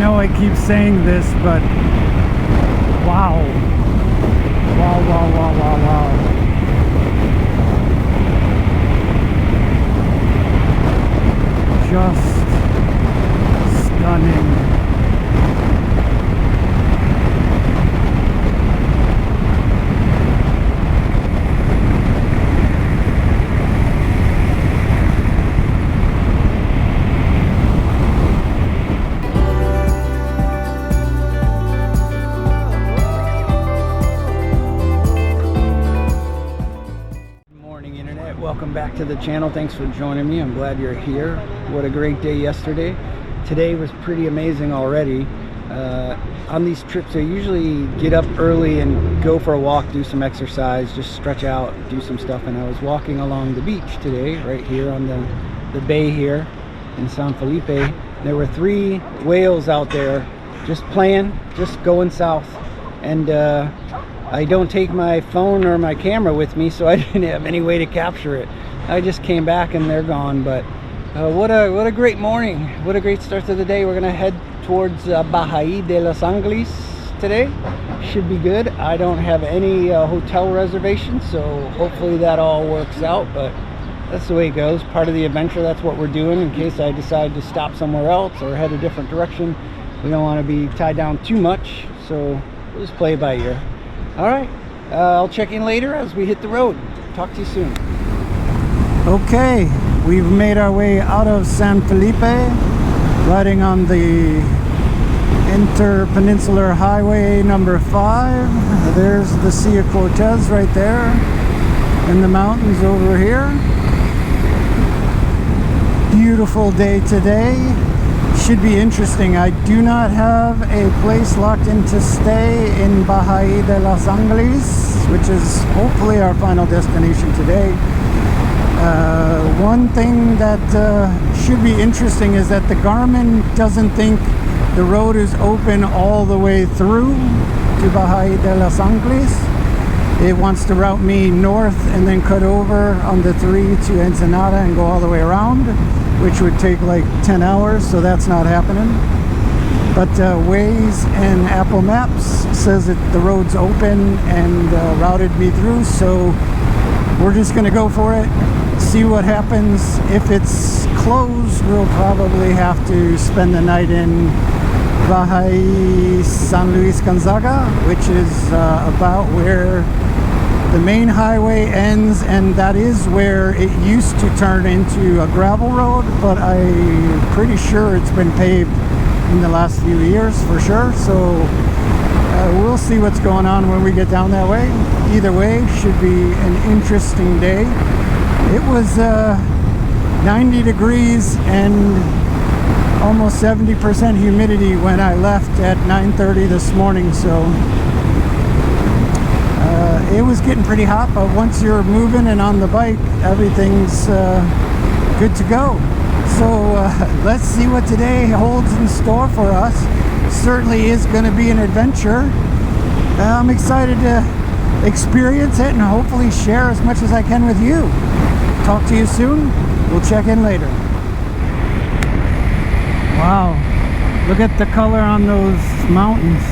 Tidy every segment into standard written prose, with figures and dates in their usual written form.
know I keep saying this, but wow. Wow, wow, wow, wow, wow. Just stunning. Welcome back to the channel. Thanks for joining me. I'm glad you're here. What a great day yesterday. Today was pretty amazing already. On these trips I usually get up early and go for a walk, do some exercise, just stretch out, do some stuff. And I was walking along the beach today, right here on the bay here in San Felipe. There were 3 whales out there just playing, just going south. And I don't take my phone or my camera with me, so I didn't have any way to capture it. I just came back and they're gone. But what a great morning. What a great start to the day. We're gonna head towards Bahia de Los Angeles today. Should be good. I don't have any hotel reservations, so hopefully that all works out. But that's the way it goes. Part of the adventure. That's what we're doing in case I decide to stop somewhere else or head a different direction. We don't want to be tied down too much, so we'll just play it by ear. All right, I'll check in later as we hit the road. Talk to you soon. Okay, we've made our way out of San Felipe, riding on the Interpeninsular Highway number 5. There's the Sea of Cortez right there, and the mountains over here. Beautiful day today. Should be interesting. I do not have a place locked in to stay in Bahia de Los Angeles, which is hopefully our final destination today. One thing that should be interesting is that the Garmin doesn't think the road is open all the way through to Bahia de Los Angeles. It wants to route me north and then cut over on the 3 to Ensenada and go all the way around, which would take like 10 hours, so that's not happening. But Waze and Apple Maps says that the road's open and routed me through, so we're just gonna go for it, see what happens. If it's closed, we'll probably have to spend the night in Bahia, San Luis Gonzaga, which is about where the main highway ends, and that is where it used to turn into a gravel road, but I'm pretty sure it's been paved in the last few years for sure. So we'll see what's going on when we get down that way. Either way, should be an interesting day. It was 90 degrees and almost 70% humidity when I left at 9:30 this morning, so it was getting pretty hot. But once you're moving and on the bike, everything's good to go. So let's see what today holds in store for us. Certainly is going to be an adventure. I'm excited to experience it and hopefully share as much as I can with you. Talk to you soon. We'll check in later. Wow, look at the color on those mountains.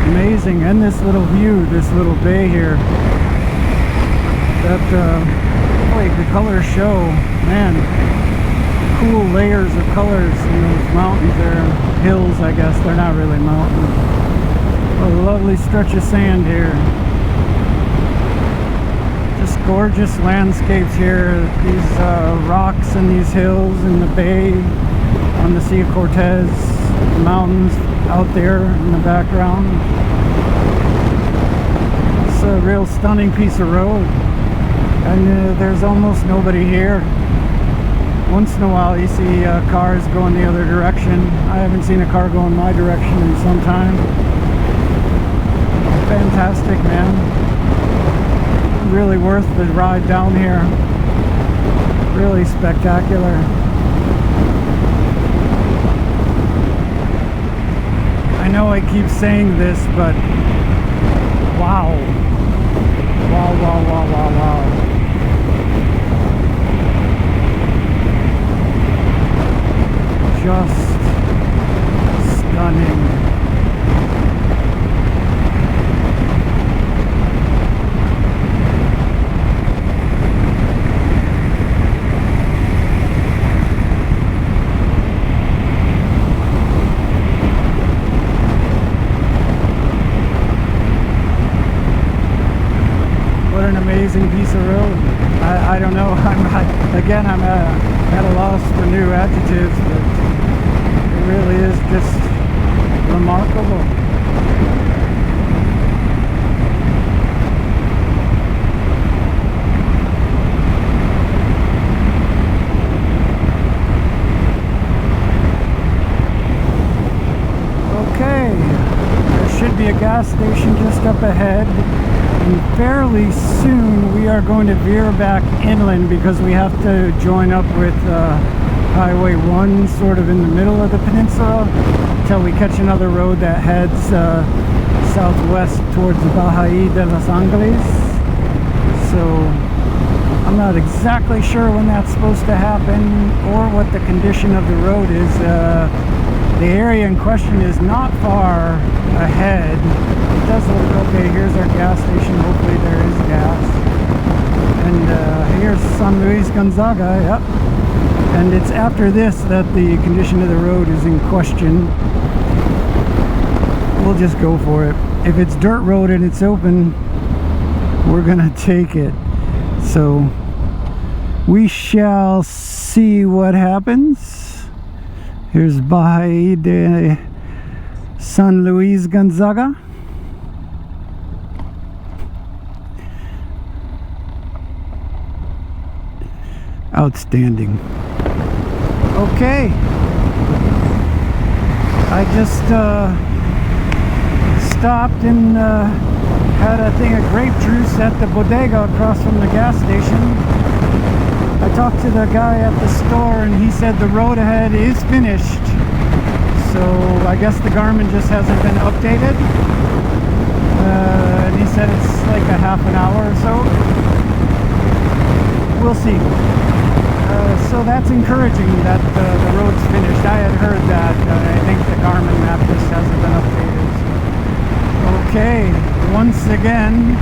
Amazing. And this little view, this little bay here. That boy, the colors show, man, cool layers of colors in those mountains there. Hills, I guess. They're not really mountains. A lovely stretch of sand here. Just gorgeous landscapes here. These rocks and these hills and the bay on the Sea of Cortez, the mountains out there in the background. It's a real stunning piece of road, and there's almost nobody here. Once in a while you see cars going the other direction. I haven't seen a car go in my direction in some time. Fantastic, man. Really worth the ride down here. Really spectacular. I know I keep saying this, but wow. Wow, wow, wow, wow, wow. Just stunning. amazing piece of road. I don't know. I'm at a loss for new adjectives, but it really is just remarkable. Okay, there should be a gas station just up ahead. And fairly soon we are going to veer back inland because we have to join up with Highway 1 sort of in the middle of the peninsula until we catch another road that heads southwest towards Bahía de Los Angeles. So I'm not exactly sure when that's supposed to happen or what the condition of the road is. The area in question is not far ahead. It does look okay. Here's our gas station. Hopefully there is gas. And here's San Luis Gonzaga. Yep. And it's after this that the condition of the road is in question. We'll just go for it. If it's dirt road and it's open, we're gonna take it. So we shall see what happens. Here's Bahía de San Luis Gonzaga. Outstanding. Okay. I just stopped and had a thing of grape juice at the bodega across from the gas station. I talked to the guy at the store and he said the road ahead is finished. So I guess the Garmin just hasn't been updated. And he said it's like a half an hour or so. We'll see. So that's encouraging that the road's finished. I had heard that. I think the Garmin map just hasn't been updated. Okay, once again,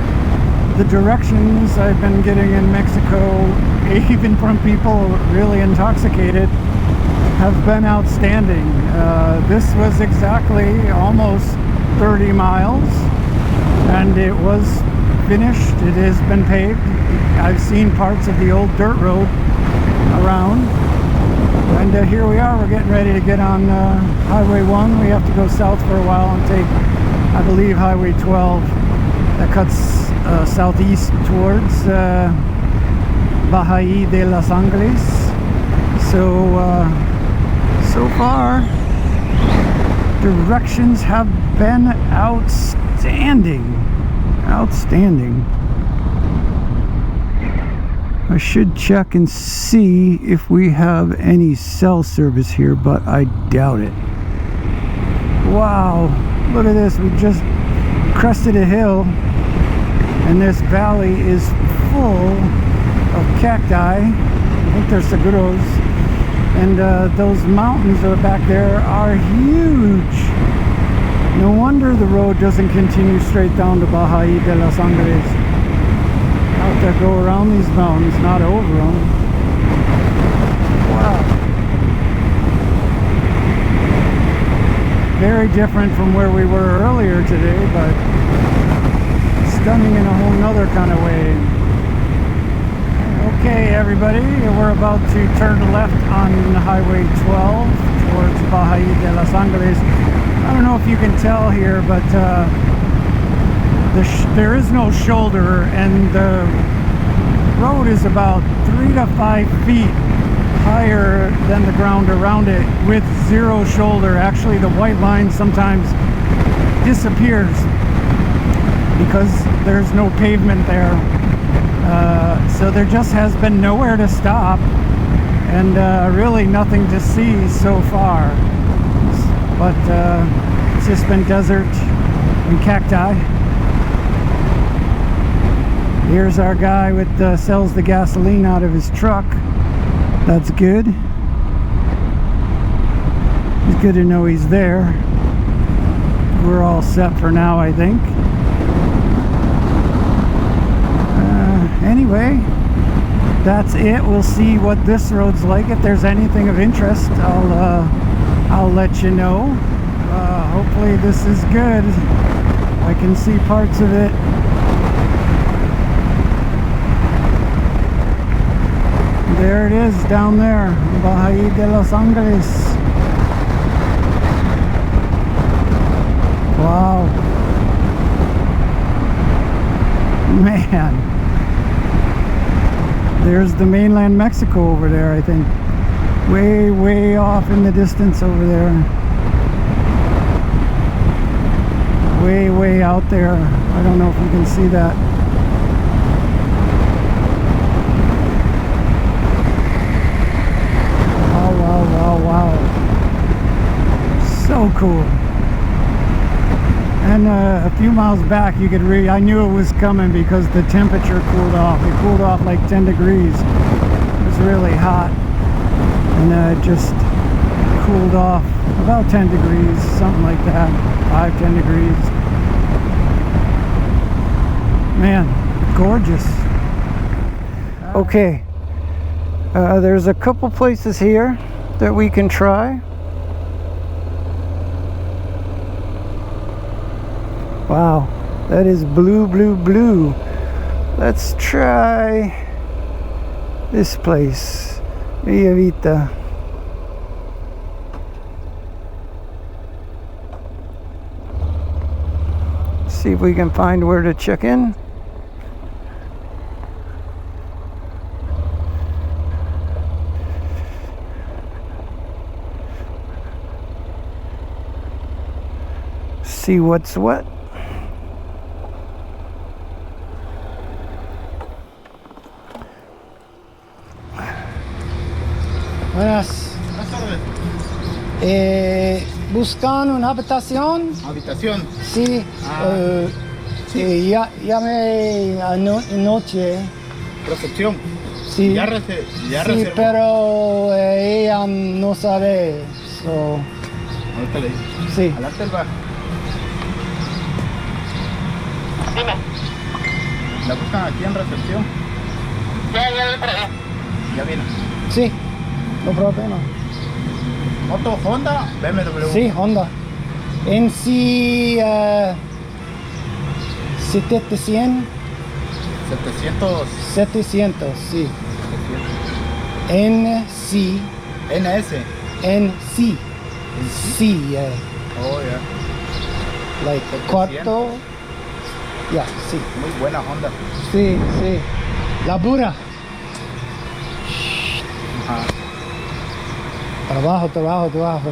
the directions I've been getting in Mexico, even from people really intoxicated, have been outstanding. This was exactly almost 30 miles and it was finished. It has been paved. I've seen parts of the old dirt road around, and here we are. We're getting ready to get on Highway 1. We have to go south for a while and take, I believe, Highway 12 that cuts southeast towards Bahía de Los Angeles. So far directions have been outstanding. I should check and see if we have any cell service here, but I doubt it. Wow, look at this. We just crested a hill and this valley is full of cacti. I think they're seguros, and those mountains that are back there are huge. No wonder the road doesn't continue straight down to Bahía de Los Angeles. Have to go around these mountains, not over them. Wow. Very different from where we were earlier today, but stunning in a whole nother kind of way. Okay, everybody, we're about to turn left on Highway 12 towards Bahía de Los Angeles. I don't know if you can tell here, but there is no shoulder, and the road is about 3 to 5 feet higher than the ground around it with zero shoulder. Actually, the white line sometimes disappears because there's no pavement there. So there just has been nowhere to stop, and really nothing to see so far. But it's just been desert and cacti. Here's our guy with sells the gasoline out of his truck. That's good. It's good to know he's there. We're all set for now, I think. Anyway, that's it. We'll see what this road's like. If there's anything of interest, I'll let you know. Hopefully this is good. I can see parts of it. There it is down there, Bahía de Los Angeles. Wow. Man. There's the mainland Mexico over there, I think. Way, way off in the distance over there. Way, way out there. I don't know if you can see that. Wow, wow, wow, wow. So cool. And a few miles back, you could I knew it was coming because the temperature cooled off. It cooled off like 10 degrees. It was really hot. And it just cooled off about 10 degrees, something like that. 5-10 degrees. Man, gorgeous. Okay. There's a couple places here that we can try. Wow, that is blue, blue, blue. Let's try this place, Villa. See if we can find where to check in. See what's what. Buenas. Buenas tardes. ¿Buscan una habitación? ¿Habitación? Sí. Sí. Llame anoche. ¿Recepción? Sí. Ya Sí, reservó. pero ella no sabe. So, Ahorita le digo. sí. A la selva. Dime. ¿La buscan aquí en recepción? Ya le traje. Ya viene. Sí, no problema. ¿Moto Honda? BMW. Sí, Honda. NC 700. 700. Sí. NC. NS. NC. Sí, Oh, ya. like 700. cuarto. Ya, sí. Muy buena Honda. Sí, sí. La Bura. Ajá. Trabajo.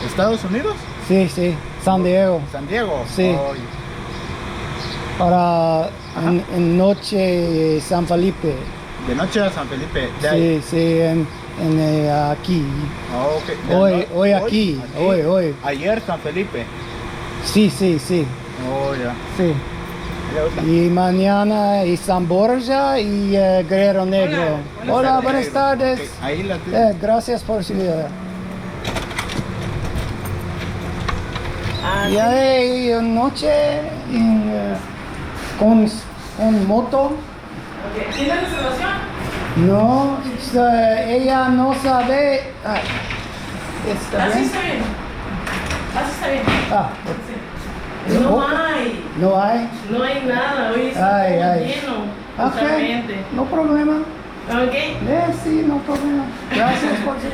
¿Estados Unidos? Sí, sí. San Diego. ¿San Diego? Sí. Oh, Para en noche San Felipe. de noche a San Felipe. Sí, sí, aquí. Oh, okay. Hoy aquí. Hoy. Ayer San Felipe. Sí. Oh, ya. Sí. Ya gusta. Y mañana y San Borja y Guerrero Negro. Hola, buenas tardes. Ok, ahí la Gracias por su ayuda. Y hay noche con moto. ¿Tiene reservación? No, ella no sabe. ¿Está Así bien? está bien. Así está bien. No hay. No hay nada. Hoy es lleno. Ok, Totalmente. no problema. Ok. Sí, no problema. Gracias por su...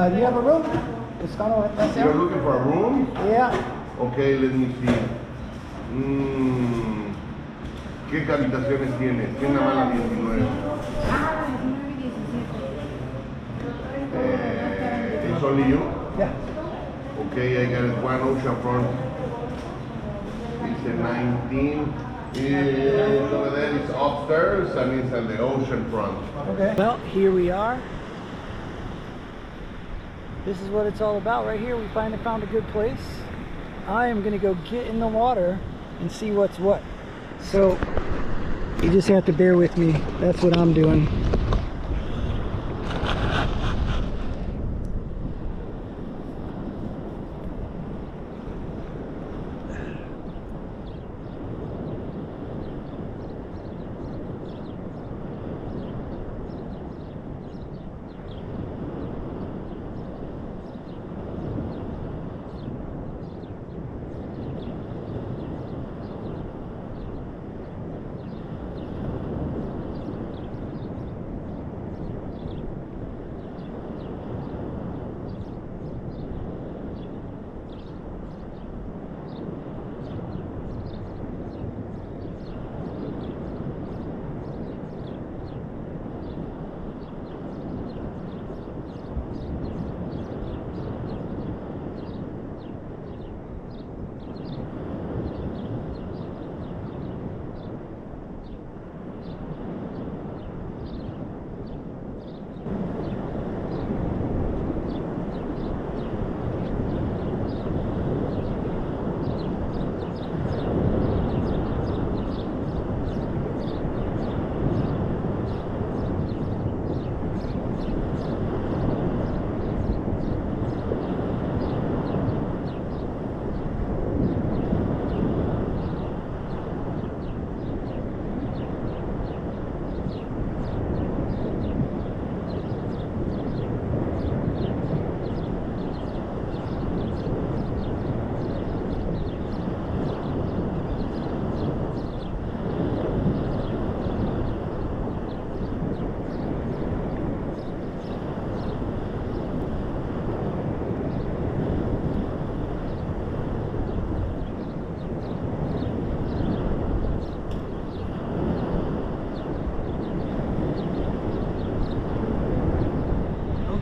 do you have a room? You're looking for a room? Yeah. Okay, let me see. ¿Qué habitaciones tienes? ¿Tiene nada más la 19? It's only you? Yeah. Okay, I got one ocean front. It's a 19. Over there is upstairs and it's on the ocean front. Okay. Well, here we are. This is what it's all about right here. We finally found a good place. I am gonna go get in the water and see what's what. So you just have to bear with me. That's what I'm doing.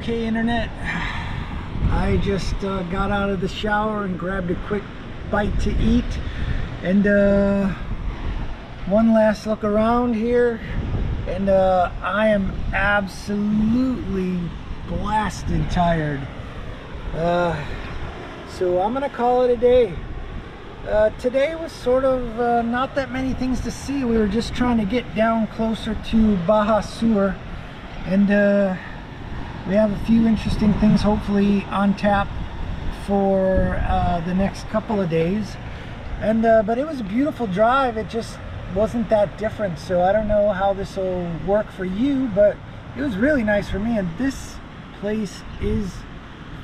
Okay, internet, I just got out of the shower and grabbed a quick bite to eat, and one last look around here, and I am absolutely blasted tired, so I'm gonna call it a day. Today was sort of not that many things to see. We were just trying to get down closer to Baja Sur, and we have a few interesting things hopefully on tap for the next couple of days. And but it was a beautiful drive. It just wasn't that different. So I don't know how this will work for you, but it was really nice for me. And this place is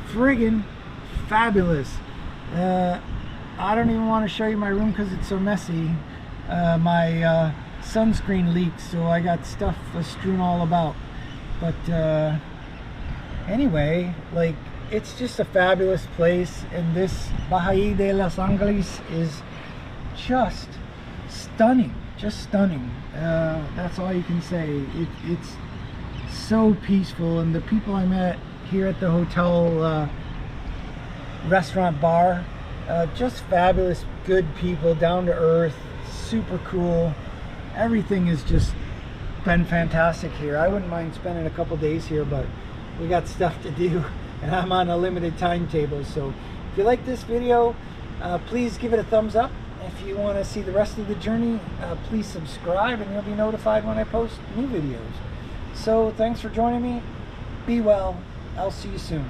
friggin' fabulous. I don't even want to show you my room because it's so messy. My sunscreen leaked, so I got stuff strewn all about. But anyway, like, it's just a fabulous place, and this Bahía de Los Angeles is just stunning, that's all you can say. It's so peaceful, and the people I met here at the hotel restaurant bar, just fabulous, good people, down to earth, super cool. Everything has just been fantastic here. I wouldn't mind spending a couple days here, but we got stuff to do, and I'm on a limited timetable. So if you like this video, please give it a thumbs up. If you want to see the rest of the journey, please subscribe, and you'll be notified when I post new videos. So thanks for joining me. Be well. I'll see you soon.